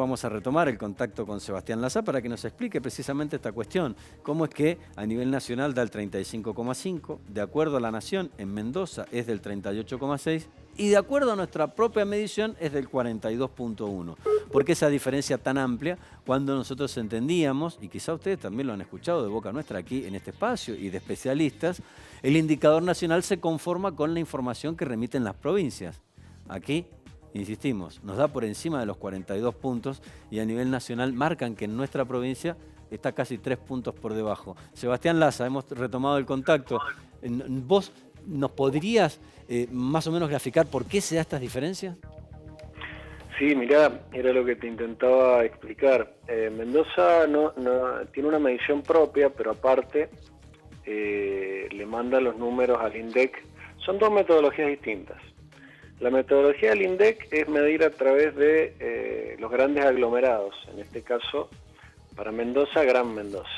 Vamos a retomar el contacto con Sebastián Lazá para que nos explique precisamente esta cuestión. Cómo es que a nivel nacional da el 35,5, de acuerdo a la Nación, en Mendoza es del 38,6 y de acuerdo a nuestra propia medición es del 42,1. ¿Por qué esa diferencia tan amplia cuando nosotros entendíamos, y quizá ustedes también lo han escuchado de boca nuestra aquí en este espacio y de especialistas, el indicador nacional se conforma con la información que remiten las provincias? Aquí, insistimos, nos da por encima de los 42 puntos y a nivel nacional marcan que en nuestra provincia está casi 3 puntos por debajo. Sebastián Lazá, hemos retomado el contacto. ¿Vos nos podrías más o menos graficar por qué se da estas diferencias? Sí, mirá, era lo que te intentaba explicar. Mendoza no tiene una medición propia, pero aparte le manda los números al INDEC. Son dos metodologías distintas. La metodología del INDEC es medir a través de los grandes aglomerados, en este caso, para Mendoza, Gran Mendoza.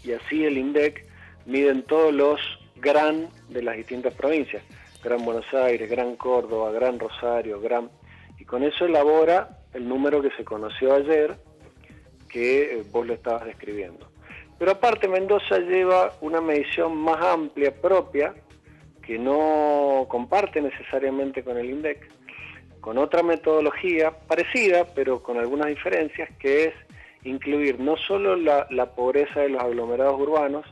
Y así el INDEC mide en todos los gran de las distintas provincias, Gran Buenos Aires, Gran Córdoba, Gran Rosario, y con eso elabora el número que se conoció ayer, que vos lo estabas describiendo. Pero aparte Mendoza lleva una medición más amplia propia, que no comparte necesariamente con el INDEC, con otra metodología parecida, pero con algunas diferencias, que es incluir no solo la pobreza de los aglomerados urbanos,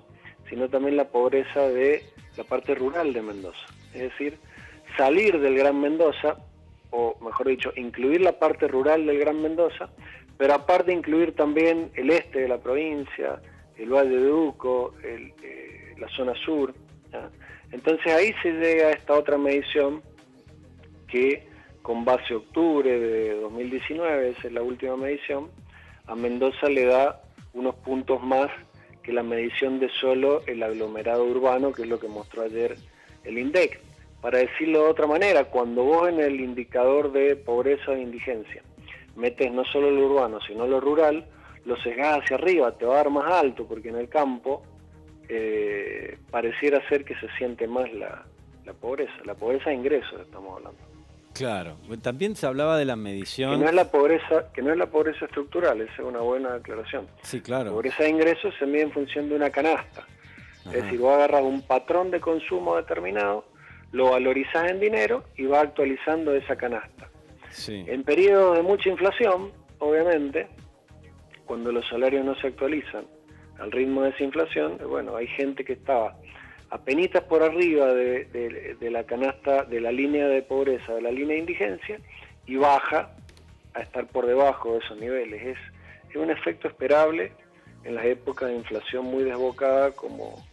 sino también la pobreza de la parte rural de Mendoza. Es decir, salir del Gran Mendoza, o mejor dicho, incluir la parte rural del Gran Mendoza, pero aparte incluir también el este de la provincia, el Valle de Uco, la zona sur, ¿ya? Entonces ahí se llega a esta otra medición que con base octubre de 2019, esa es la última medición, a Mendoza le da unos puntos más que la medición de solo el aglomerado urbano, que es lo que mostró ayer el INDEC. Para decirlo de otra manera, cuando vos en el indicador de pobreza e indigencia metes no solo lo urbano, sino lo rural, lo sesgás hacia arriba, te va a dar más alto, porque en el campo pareciera ser que se siente más la pobreza de ingresos estamos hablando. Claro, también se hablaba de la medición. Que no es la pobreza estructural, esa es una buena aclaración. Sí, claro. La pobreza de ingresos se mide en función de una canasta. Ajá. Es decir, vos agarras un patrón de consumo determinado, lo valorizás en dinero y va actualizando esa canasta. Sí. En periodos de mucha inflación, obviamente, cuando los salarios no se actualizan al ritmo de esa inflación, bueno, hay gente que estaba apenitas por arriba de la canasta, de la línea de pobreza, de la línea de indigencia, y baja a estar por debajo de esos niveles. Es un efecto esperable en las épocas de inflación muy desbocada como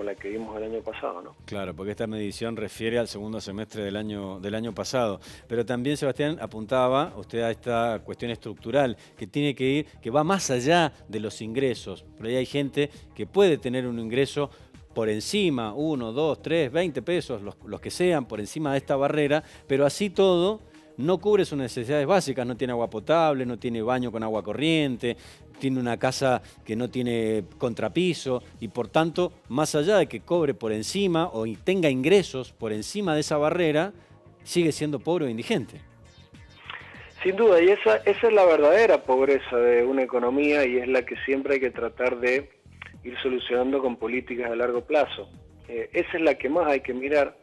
la que vimos el año pasado, ¿no? Claro, porque esta medición refiere al segundo semestre del año pasado. Pero también, Sebastián, apuntaba usted a esta cuestión estructural que va más allá de los ingresos. Por ahí hay gente que puede tener un ingreso por encima, 1, 2, 3, 20 pesos, los que sean, por encima de esta barrera, pero así todo no cubre sus necesidades básicas, no tiene agua potable, no tiene baño con agua corriente, tiene una casa que no tiene contrapiso y por tanto, más allá de que cobre por encima o tenga ingresos por encima de esa barrera, sigue siendo pobre o indigente. Sin duda, y esa es la verdadera pobreza de una economía y es la que siempre hay que tratar de ir solucionando con políticas a largo plazo. Esa es la que más hay que mirar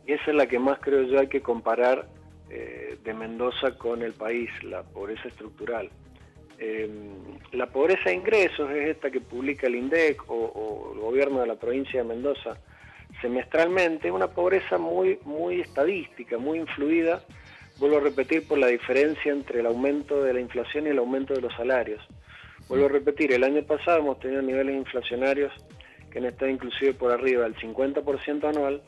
y esa es la que más creo yo hay que comparar de Mendoza con el país, la pobreza estructural. La pobreza de ingresos es esta que publica el INDEC o el gobierno de la provincia de Mendoza semestralmente, una pobreza muy estadística, muy influida, vuelvo a repetir, por la diferencia entre el aumento de la inflación y el aumento de los salarios. Vuelvo a repetir, el año pasado hemos tenido niveles inflacionarios que han estado inclusive por arriba del 50% anual,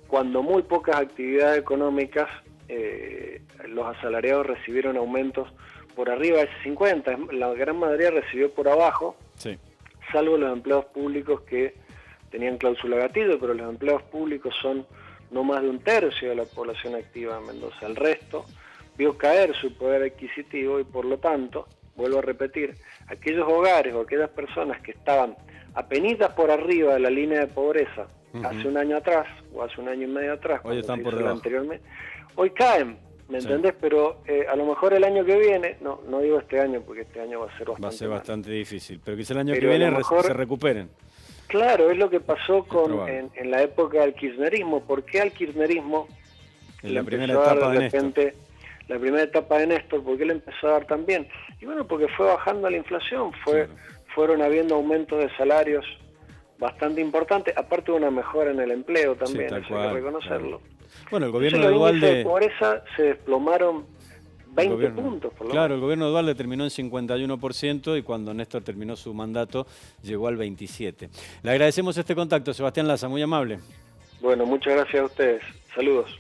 cuando muy pocas actividades económicas los asalariados recibieron aumentos por arriba de ese 50, la gran mayoría recibió por abajo, sí, salvo los empleados públicos que tenían cláusula gatillo, pero los empleados públicos son no más de un tercio de la población activa en Mendoza. El resto vio caer su poder adquisitivo y por lo tanto, vuelvo a repetir, aquellos hogares o aquellas personas que estaban apenitas por arriba de la línea de pobreza hace un año atrás o hace un año y medio atrás, hoy están por debajo. Anteriormente, hoy caen, ¿Me entendés? Pero a lo mejor el año que viene, no digo este año porque este año va a ser bastante Va a ser mal. bastante difícil, pero quizá el año que Pero a lo viene mejor- se recuperen. Claro, es lo que pasó probable. en la época del kirchnerismo. ¿Por qué al kirchnerismo En le la primera empezó a dar etapa de de Néstor. repente la primera etapa de Néstor? ¿Por qué le empezó a dar tan bien? Y bueno, porque fue bajando la inflación, Claro. fueron habiendo aumentos de salarios bastante importantes, aparte de una mejora en el empleo también, Sí, tal eso hay cual, que reconocerlo. claro. Bueno, el gobierno Entonces, de los índices de Duhalde... pobreza se desplomaron 20 gobierno, puntos, por lo claro, menos. el gobierno de Duhalde terminó en 51% y cuando Néstor terminó su mandato llegó al 27%. Le agradecemos este contacto, Sebastián Laza, muy amable. Bueno, muchas gracias a ustedes. Saludos.